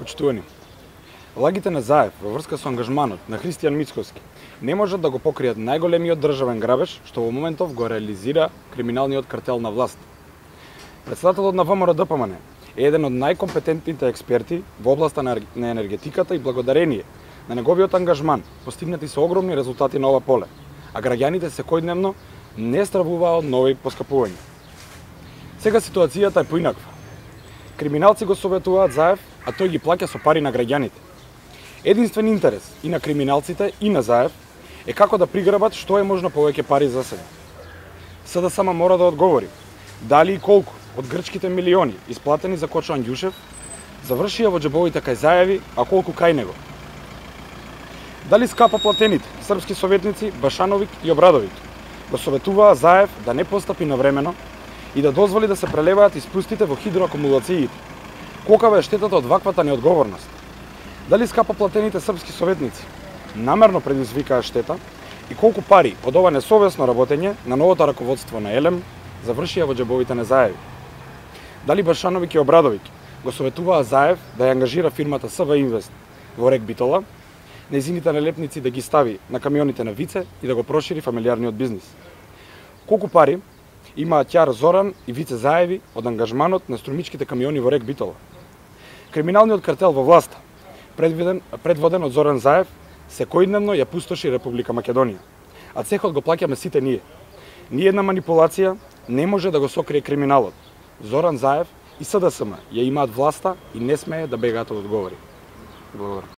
Почитувани, влагите на Заев во врска со ангажманот на Христијан Мицкоски не можат да го покријат најголемиот државен грабеж што во моментов го реализира криминалниот картел на власт. Председателот на ВМРО-ДПМН е еден од најкомпетентните експерти во областа на енергетиката и благодарение на неговиот ангажман постигнати се огромни резултати на ова поле, а граѓаните секојдневно не стравуваат од нови поскапувања. Сега ситуацијата е поинаква. Криминалци го советуваат Заев, а тој ги плаќа со пари на граѓаните. Единствен интерес и на криминалците и на Заев е како да приграбат што е можно повеќе пари за себе. СДСМ мора да одговори дали и колку од грчките милиони исплатени за Кочо Андјушев завршија во џебовите кај Заеви, а колку кај него. Дали скапа платените српски советници Башановик и Обрадовик го советуваа Заев да не постапи навремено и да дозволи да се прелеваат испустите во хидроакумулациите. Колкава е штетата од ваквата неодговорност? Дали скапа платените српски советници намерно предизвикаа штета и колку пари од ова несовесно работење на новото раководство на Елем завршија во џебовите на Заеви? Дали Башановик и Обрадовик го советуваа Заев да ја ангажира фирмата СВ Инвест во Рек Битола, нејзините налепници да ги стави на камионите на Вице и да го прошири фамилиарниот бизнис? Колку пари имаат Ќар Зоран и Вице Заеви од ангажманот на струмичките камиони во Рек Битола? Криминалниот картел во власта, предводен од Зоран Заев, секојдневно ја пустоши Република Македонија, а цехот го плаќаме сите ние. Ниедна манипулација не може да го сокрие криминалот. Зоран Заев и СДСМ ја имаат власта и не смее да бегаат од одговори. Благодарам.